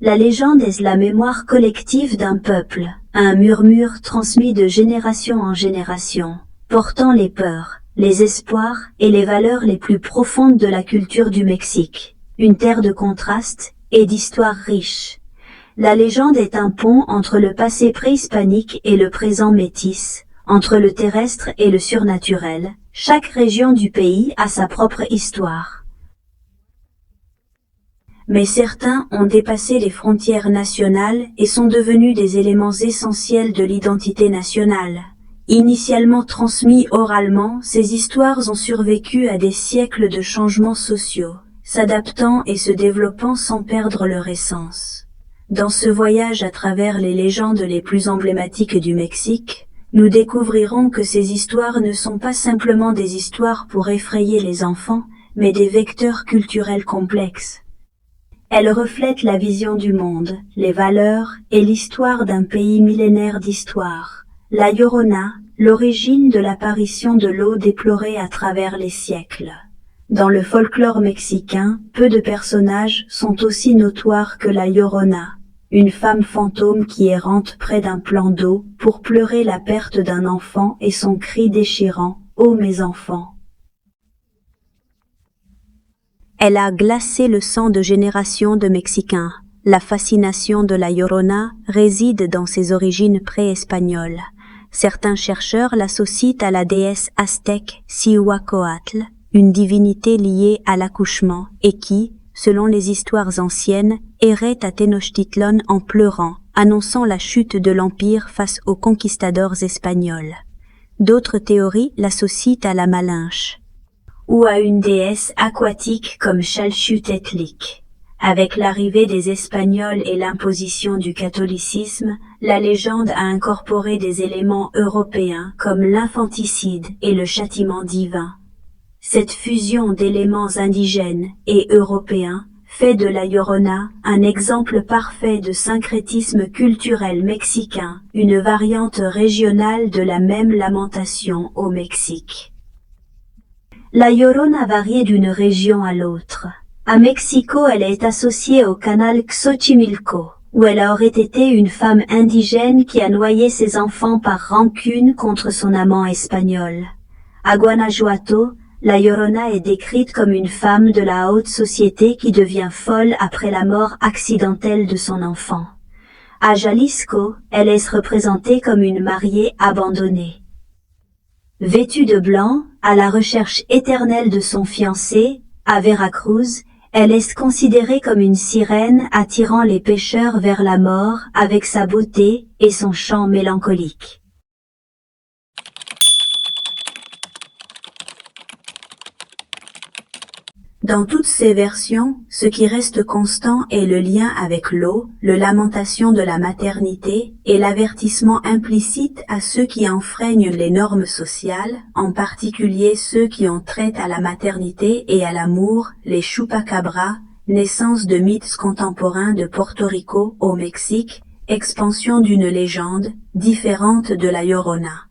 La légende est la mémoire collective d'un peuple, un murmure transmis de génération en génération, portant les peurs, les espoirs et les valeurs les plus profondes de la culture du Mexique. Une terre de contrastes et d'histoires riches. La légende est un pont entre le passé préhispanique et le présent métis, entre le terrestre et le surnaturel. Chaque région du pays a sa propre histoire. Mais certains ont dépassé les frontières nationales et sont devenus des éléments essentiels de l'identité nationale. Initialement transmis oralement, ces histoires ont survécu à des siècles de changements sociaux, s'adaptant et se développant sans perdre leur essence. Dans ce voyage à travers les légendes les plus emblématiques du Mexique, nous découvrirons que ces histoires ne sont pas simplement des histoires pour effrayer les enfants, mais des vecteurs culturels complexes. Elles reflètent la vision du monde, les valeurs et l'histoire d'un pays millénaire d'histoire. La Llorona, l'origine de l'apparition de l'eau déplorée à travers les siècles. Dans le folklore mexicain, peu de personnages sont aussi notoires que la Llorona, une femme fantôme qui errante près d'un plan d'eau pour pleurer la perte d'un enfant et son cri déchirant « Ô mes enfants !». Elle a glacé le sang de générations de Mexicains. La fascination de la Llorona réside dans ses origines pré-espagnoles. Certains chercheurs l'associent à la déesse aztèque Cihuacoatl, une divinité liée à l'accouchement et qui, selon les histoires anciennes, errait à Tenochtitlan en pleurant, annonçant la chute de l'Empire face aux conquistadors espagnols. D'autres théories l'associent à la Malinche, ou à une déesse aquatique comme Xalchutectlic. Avec l'arrivée des Espagnols et l'imposition du catholicisme, la légende a incorporé des éléments européens comme l'infanticide et le châtiment divin. Cette fusion d'éléments indigènes et européens fait de la Llorona un exemple parfait de syncrétisme culturel mexicain, une variante régionale de la même lamentation au Mexique. La Llorona varie d'une région à l'autre. À Mexico, elle est associée au canal Xochimilco, où elle aurait été une femme indigène qui a noyé ses enfants par rancune contre son amant espagnol. À Guanajuato, la Llorona est décrite comme une femme de la haute société qui devient folle après la mort accidentelle de son enfant. À Jalisco, elle est représentée comme une mariée abandonnée. Vêtue de blanc, à la recherche éternelle de son fiancé, à Veracruz, elle est considérée comme une sirène attirant les pêcheurs vers la mort avec sa beauté et son chant mélancolique. Dans toutes ces versions, ce qui reste constant est le lien avec l'eau, le lamentation de la maternité et l'avertissement implicite à ceux qui enfreignent les normes sociales, en particulier ceux qui ont trait à la maternité et à l'amour, les chupacabras, naissance de mythes contemporains de Porto Rico au Mexique, expansion d'une légende, différente de la Llorona.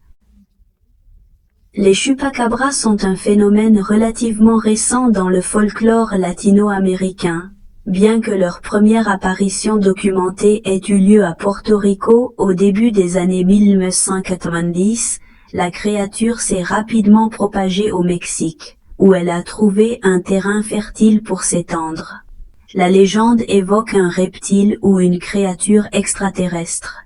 Les chupacabras sont un phénomène relativement récent dans le folklore latino-américain, bien que leur première apparition documentée ait eu lieu à Porto Rico au début des années 1990, la créature s'est rapidement propagée au Mexique, où elle a trouvé un terrain fertile pour s'étendre. La légende évoque un reptile ou une créature extraterrestre.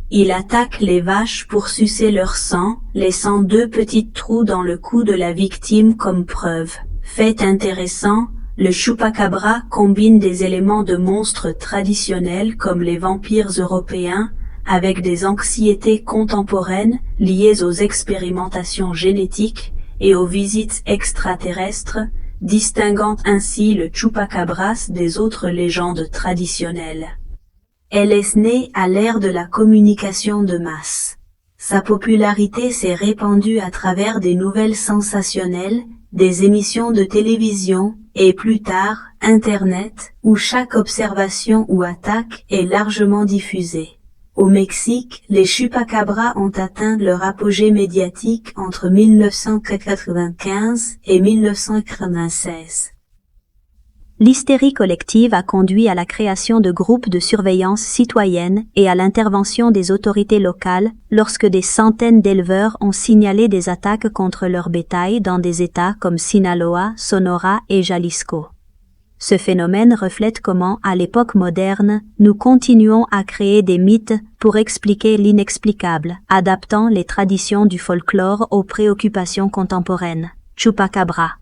Il attaque les vaches pour sucer leur sang, laissant 2 petits trous dans le cou de la victime comme preuve. Fait intéressant, le chupacabra combine des éléments de monstres traditionnels comme les vampires européens, avec des anxiétés contemporaines liées aux expérimentations génétiques et aux visites extraterrestres, distinguant ainsi le chupacabras des autres légendes traditionnelles. Elle est née à l'ère de la communication de masse. Sa popularité s'est répandue à travers des nouvelles sensationnelles, des émissions de télévision et plus tard, Internet, où chaque observation ou attaque est largement diffusée. Au Mexique, les chupacabras ont atteint leur apogée médiatique entre 1995 et 1996. L'hystérie collective a conduit à la création de groupes de surveillance citoyenne et à l'intervention des autorités locales lorsque des centaines d'éleveurs ont signalé des attaques contre leur bétail dans des États comme Sinaloa, Sonora et Jalisco. Ce phénomène reflète comment, à l'époque moderne, nous continuons à créer des mythes pour expliquer l'inexplicable, adaptant les traditions du folklore aux préoccupations contemporaines. Chupacabra.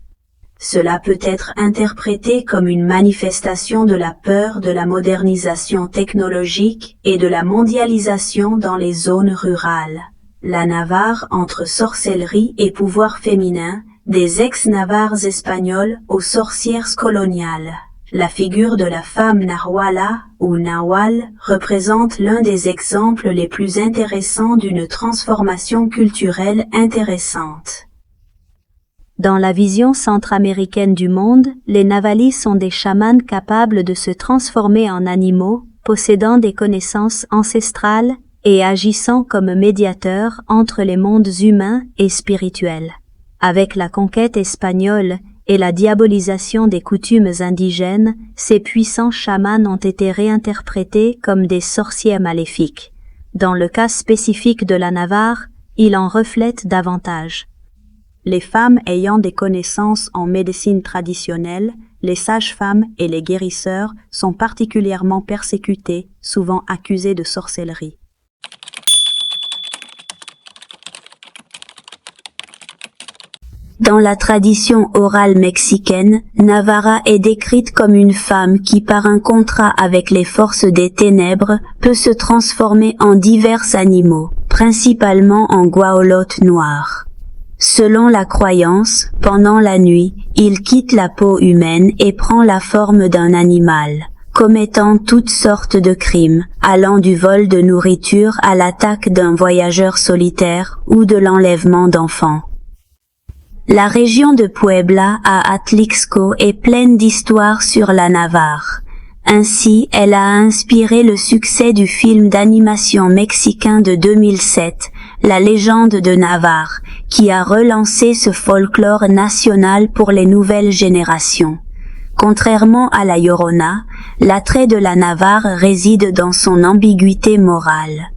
Cela peut être interprété comme une manifestation de la peur de la modernisation technologique et de la mondialisation dans les zones rurales. La Navarre entre sorcellerie et pouvoir féminin, des ex-Navarres espagnols aux sorcières coloniales. La figure de la femme Nahuala ou Nahual représente l'un des exemples les plus intéressants d'une transformation culturelle intéressante. Dans la vision centra-américaine du monde, les Navalis sont des chamans capables de se transformer en animaux, possédant des connaissances ancestrales et agissant comme médiateurs entre les mondes humains et spirituels. Avec la conquête espagnole et la diabolisation des coutumes indigènes, ces puissants chamans ont été réinterprétés comme des sorciers maléfiques. Dans le cas spécifique de la Navarre, il en reflète davantage. Les femmes ayant des connaissances en médecine traditionnelle, les sages-femmes et les guérisseurs sont particulièrement persécutées, souvent accusées de sorcellerie. Dans la tradition orale mexicaine, Navarra est décrite comme une femme qui, par un contrat avec les forces des ténèbres, peut se transformer en divers animaux, principalement en guajolotes noirs. Selon la croyance, pendant la nuit, il quitte la peau humaine et prend la forme d'un animal, commettant toutes sortes de crimes, allant du vol de nourriture à l'attaque d'un voyageur solitaire ou de l'enlèvement d'enfants. La région de Puebla à Atlixco est pleine d'histoires sur la Navarre. Ainsi, elle a inspiré le succès du film d'animation mexicain de 2007, La légende de Navarre, qui a relancé ce folklore national pour les nouvelles générations. Contrairement à la Llorona, l'attrait de la Navarre réside dans son ambiguïté morale.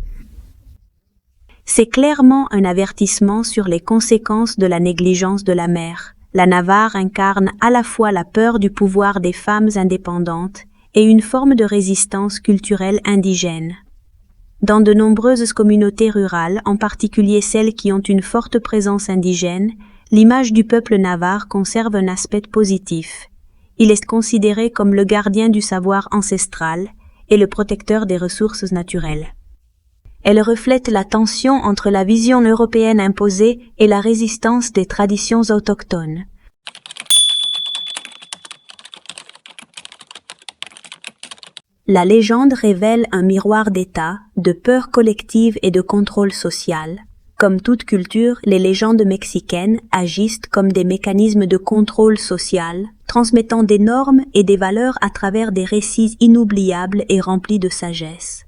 C'est clairement un avertissement sur les conséquences de la négligence de la mère. La Navarre incarne à la fois la peur du pouvoir des femmes indépendantes et une forme de résistance culturelle indigène. Dans de nombreuses communautés rurales, en particulier celles qui ont une forte présence indigène, l'image du peuple navarre conserve un aspect positif. Il est considéré comme le gardien du savoir ancestral et le protecteur des ressources naturelles. Elle reflète la tension entre la vision européenne imposée et la résistance des traditions autochtones. La légende révèle un miroir d'état, de peur collective et de contrôle social. Comme toute culture, les légendes mexicaines agissent comme des mécanismes de contrôle social, transmettant des normes et des valeurs à travers des récits inoubliables et remplis de sagesse.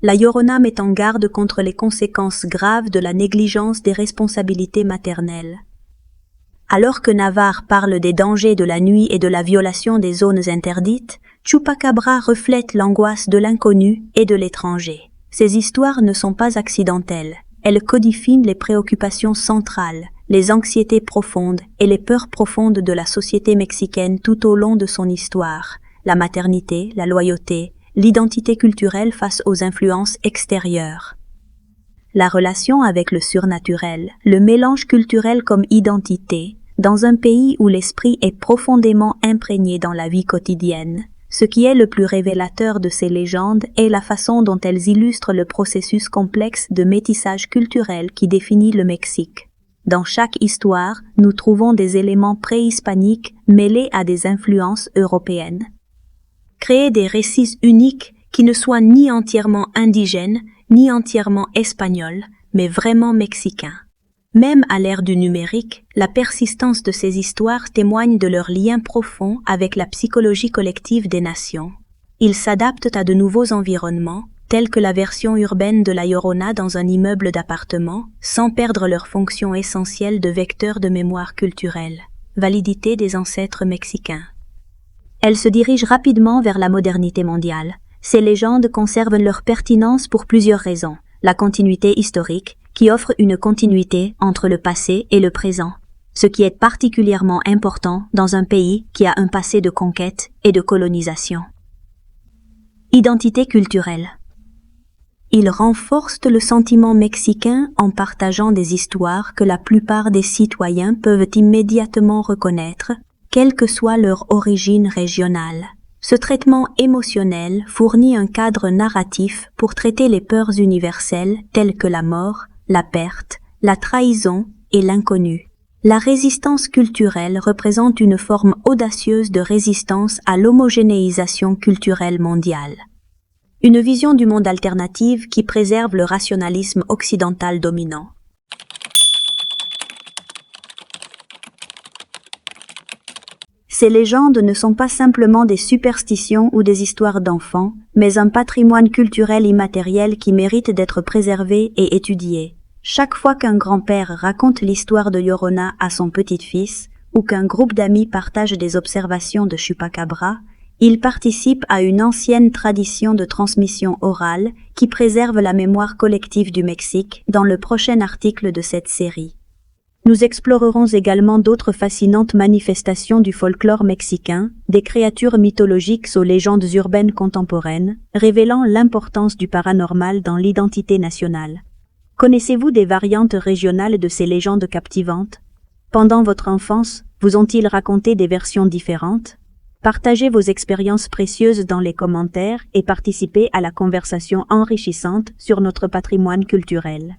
La Llorona met en garde contre les conséquences graves de la négligence des responsabilités maternelles. Alors que Navarre parle des dangers de la nuit et de la violation des zones interdites, Chupacabra reflète l'angoisse de l'inconnu et de l'étranger. Ces histoires ne sont pas accidentelles. Elles codifient les préoccupations centrales, les anxiétés profondes et les peurs profondes de la société mexicaine tout au long de son histoire. La maternité, la loyauté, l'identité culturelle face aux influences extérieures. La relation avec le surnaturel, le mélange culturel comme identité, dans un pays où l'esprit est profondément imprégné dans la vie quotidienne. Ce qui est le plus révélateur de ces légendes est la façon dont elles illustrent le processus complexe de métissage culturel qui définit le Mexique. Dans chaque histoire, nous trouvons des éléments préhispaniques mêlés à des influences européennes. Créer des récits uniques qui ne soient ni entièrement indigènes, ni entièrement espagnols, mais vraiment mexicains. Même à l'ère du numérique, la persistance de ces histoires témoigne de leur lien profond avec la psychologie collective des nations. Ils s'adaptent à de nouveaux environnements, tels que la version urbaine de la Llorona dans un immeuble d'appartement, sans perdre leur fonction essentielle de vecteur de mémoire culturelle, validité des ancêtres mexicains. Elles se dirigent rapidement vers la modernité mondiale. Ces légendes conservent leur pertinence pour plusieurs raisons. La continuité historique, qui offre une continuité entre le passé et le présent, ce qui est particulièrement important dans un pays qui a un passé de conquête et de colonisation. Identité culturelle. Ils renforcent le sentiment mexicain en partageant des histoires que la plupart des citoyens peuvent immédiatement reconnaître, quelle que soit leur origine régionale. Ce traitement émotionnel fournit un cadre narratif pour traiter les peurs universelles telles que la mort, la perte, la trahison et l'inconnu. La résistance culturelle représente une forme audacieuse de résistance à l'homogénéisation culturelle mondiale. Une vision du monde alternative qui préserve le rationalisme occidental dominant. Ces légendes ne sont pas simplement des superstitions ou des histoires d'enfants, mais un patrimoine culturel immatériel qui mérite d'être préservé et étudié. Chaque fois qu'un grand-père raconte l'histoire de Llorona à son petit-fils, ou qu'un groupe d'amis partage des observations de Chupacabra, il participe à une ancienne tradition de transmission orale qui préserve la mémoire collective du Mexique dans le prochain article de cette série. Nous explorerons également d'autres fascinantes manifestations du folklore mexicain, des créatures mythologiques aux légendes urbaines contemporaines, révélant l'importance du paranormal dans l'identité nationale. Connaissez-vous des variantes régionales de ces légendes captivantes? Pendant votre enfance, vous ont-ils raconté des versions différentes? Partagez vos expériences précieuses dans les commentaires et participez à la conversation enrichissante sur notre patrimoine culturel.